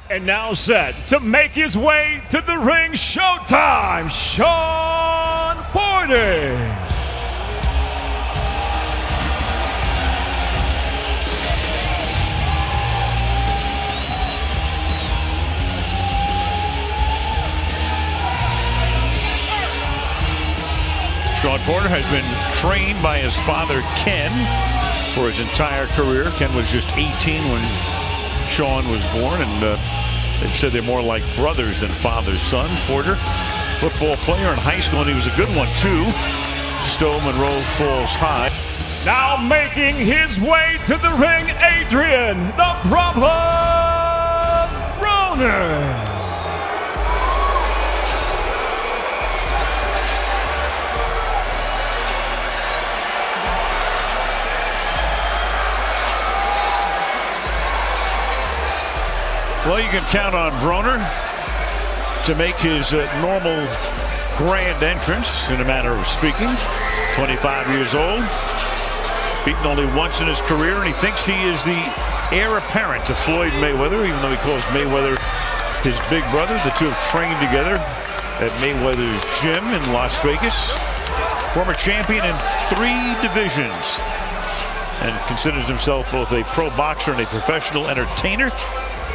And now set to make his way to the ring, showtime, Shawn Broner. Shawn Broner has been trained by his father, Ken, for his entire career. Ken was just 18 when Shawn was born, and they've said they're more like brothers than father-son. Broner, football player in high school, and he was a good one, too. Stowe Monroe Falls High. Now making his way to the ring, Adrian, the problem, Broner. Well, you can count on Broner to make his normal grand entrance, in a manner of speaking. 25 years old, beaten only once in his career, and he thinks he is the heir apparent to Floyd Mayweather, even though he calls Mayweather his big brother. The two have trained together at Mayweather's gym in Las Vegas. Former champion in 3 divisions, and considers himself both a pro boxer and a professional entertainer.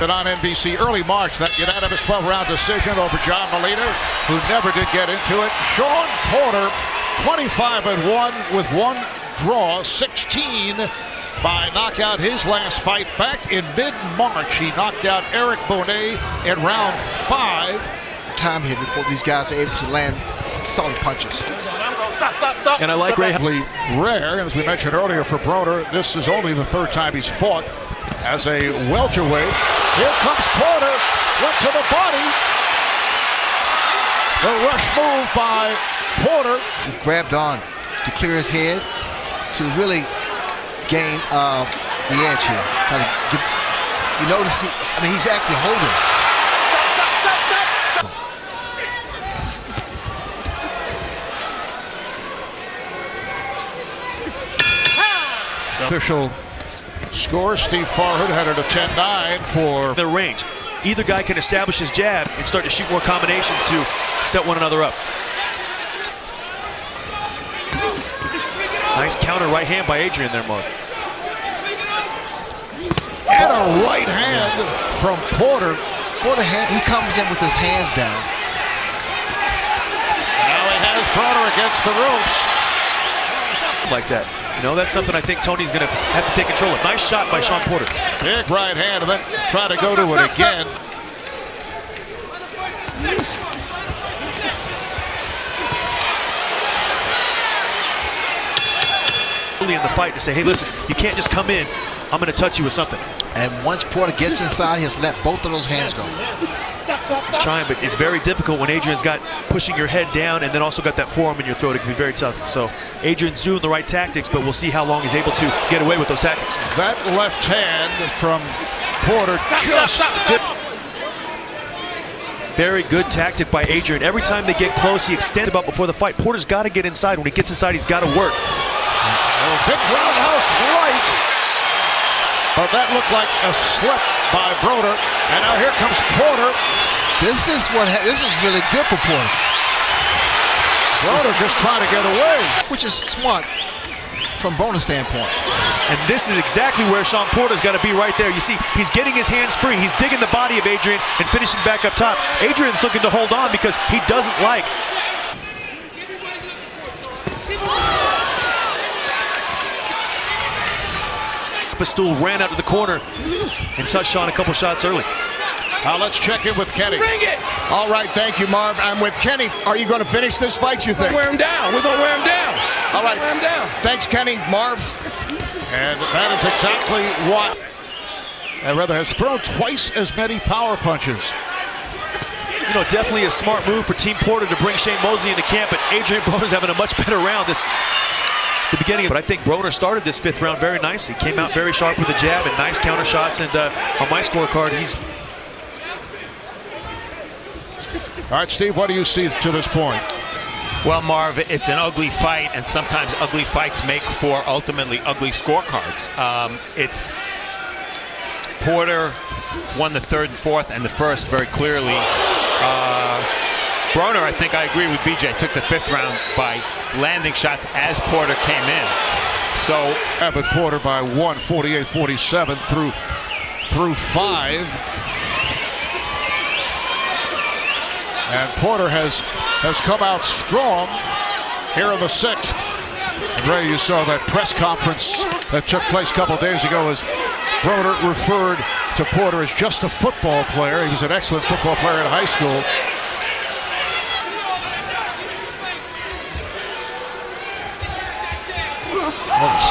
On NBC early March, that unanimous 12-round decision over John Molina, who never did get into it. Shawn Broner, 25-1 with 1 draw, 16 by knockout. His last fight back in mid-March, he knocked out Broner in round 5. Time here before these guys are able to land solid punches. Stop. And I like rare, as we mentioned earlier, for Broner. This is only the 3rd time he's fought as a welterweight. Here comes Broner, went to the body. The rush move by Broner. He grabbed on to clear his head to really gain the edge here. Trying to get, you notice he's actually holding. Official score, Steve Farhood had it a 10-9 for the range. Either guy can establish his jab and start to shoot more combinations to set one another up. Nice counter right hand by Adrian there, Mark. And a right hand from Broner. He comes in with his hands down. Now he has Broner against the ropes. Like that. You know, that's something I think Tony's going to have to take control of. Nice shot by Shawn Broner. Big right hand, and then try to go to it again. Early in the fight to say, hey, listen, you can't just come in. I'm going to touch you with something. And once Broner gets inside, he has let both of those hands go. He's trying, but it's very difficult when Adrian's got pushing your head down and then also got that forearm in your throat. It can be very tough. So Adrian's doing the right tactics, but we'll see how long he's able to get away with those tactics. That left hand from Broner just did. Very good tactic by Adrian. Every time they get close, he extends about before the fight. Porter's got to get inside. When he gets inside, he's got to work. Big roundhouse right. But that looked like a slip by Broner. And now here comes Broner. This is really good for Broner. Broner just trying to get away. Which is smart from Broner's standpoint. And this is exactly where Shawn Broner's got to be right there. You see, he's getting his hands free. He's digging the body of Adrian and finishing back up top. Adrian's looking to hold on because he doesn't like. Stool ran out to the corner and touched Shawn a couple shots early. Now let's check in with Kenny. Bring it! All right, thank you, Marv. I'm with Kenny. Are you going to finish this fight, you think? We're going to wear him down. We're going to wear him down. All right. Wear him down. Thanks, Kenny. Marv. And that is exactly what. Rather has thrown twice as many power punches. You know, definitely a smart move for Team Broner to bring Shane Mosley into camp, but Adrian Broner's having a much better round the beginning. But I think Broner started this 5th round very nicely. Came out very sharp with the jab and nice counter shots. And on my scorecard, he's. All right, Steve, what do you see to this point? Well, Marv, it's an ugly fight, and sometimes ugly fights make for ultimately ugly scorecards. Porter won the third and fourth and the first very clearly. Broner, I think I agree with BJ, took the fifth round by landing shots as Porter came in. So Abbott Porter by 1, 48-47 through 5. And Porter has come out strong here in the 6th. And Ray, you saw that press conference that took place a couple days ago as Broner referred to Porter as just a football player. He was an excellent football player in high school.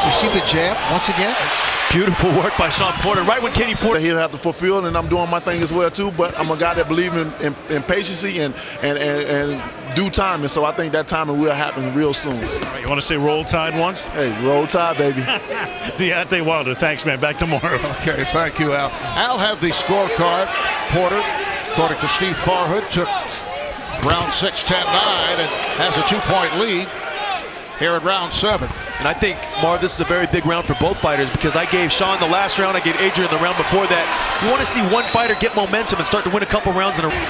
You see the jab once again? Beautiful work by Shawn Porter. Right when Kenny Porter. He'll have to fulfill, and I'm doing my thing as well too. But I'm a guy that believes in patience and due time, and so I think that timing will happen real soon. All right, you want to say roll tide once? Hey, roll tide, baby. Deontay Wilder, thanks, man. Back to Marv. Okay, thank you, Al. Al had the scorecard. Porter, according to Steve Farhood, took round 6, 10-9, and has a 2-point lead here in round 7. And I think, Marv, this is a very big round for both fighters because I gave Shawn the last round, I gave Adrian the round before that. You want to see one fighter get momentum and start to win a couple rounds in a row.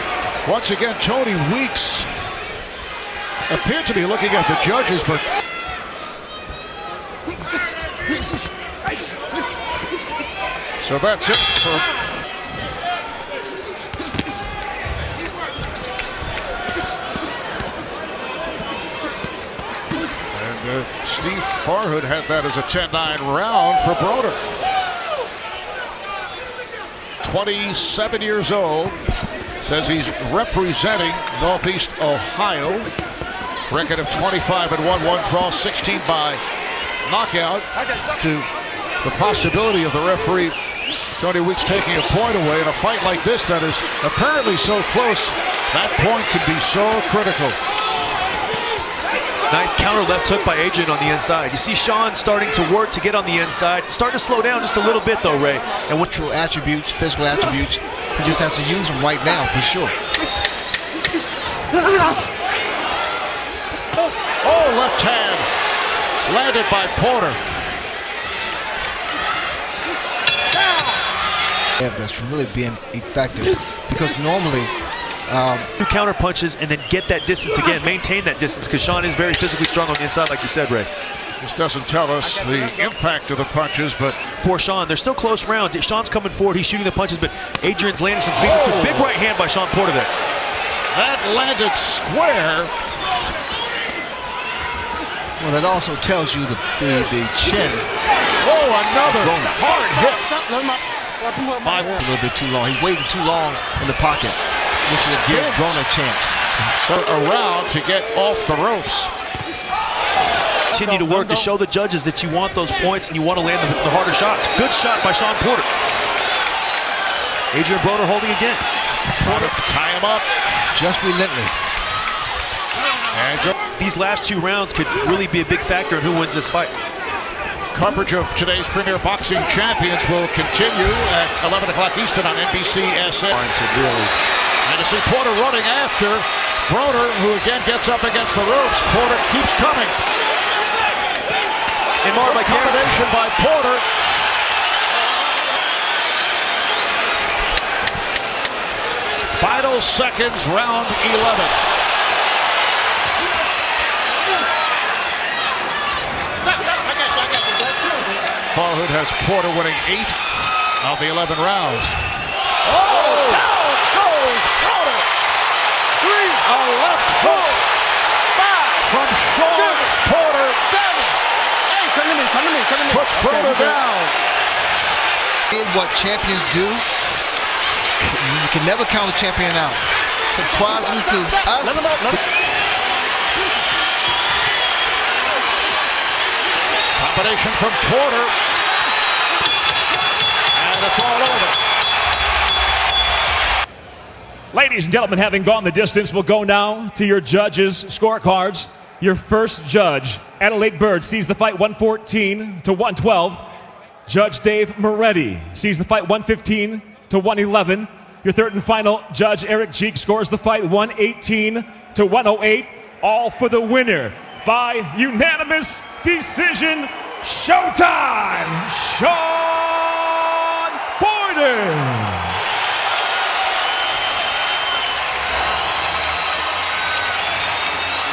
Once again, Tony Weeks appeared to be looking at the judges, but so that's it for Steve Farhood had that as a 10-9 round for Broner. 27 years old, says he's representing Northeast Ohio. Record of 25-1, 1 draw, 16 by knockout. To the possibility of the referee Tony Weeks taking a point away in a fight like this that is apparently so close. That point could be so critical. Nice counter left hook by Adrian on the inside. You see Shawn starting to work to get on the inside. Starting to slow down just a little bit though, Ray. And what attributes, physical attributes, he just has to use them right now for sure. Oh, left hand landed by Porter. Yeah, that's really being effective because normally two counter punches and then get that distance again, maintain that distance because Shawn is very physically strong on the inside, like you said, Ray. This doesn't tell us the impact of the punches, but for Shawn, they're still close rounds. Shawn's coming forward, he's shooting the punches, but Adrian's landing some clean. It's a big right hand by Shawn Porter there. That landed square. Well, that also tells you the chin. Oh, another hard hit. A little bit too long. He's waiting too long in the pocket, which will give Broner a chance. Around to get off the ropes. Continue to work to show the judges that you want those points and you want to land the harder shots. Good shot by Shawn Porter. Adrian Broner holding again. Porter, tie him up. Just relentless. And these last 2 rounds could really be a big factor in who wins this fight. Coverage of today's Premier Boxing Champions will continue at 11 o'clock Eastern on NBC-SM. And to see Porter running after Broner, who again gets up against the ropes. Porter keeps coming. And more by combination by Porter. Final seconds, round 11. Farhood has Porter winning 8 of the 11 rounds. Oh! Down goes Broner! 3, a left hook. 5 from Shawn Porter. 7. Hey, come in. Puts Broner down. In what champions do, you can never count a champion out. Surprising to us. Combination from Porter. And it's all over. Ladies and gentlemen, having gone the distance, we'll go now to your judges' scorecards. Your first judge, Adelaide Bird, sees the fight 114 to 112. Judge Dave Moretti sees the fight 115 to 111. Your third and final judge, Eric Cheek, scores the fight 118 to 108. All for the winner by unanimous decision. Showtime! Shawn Porter! Broner.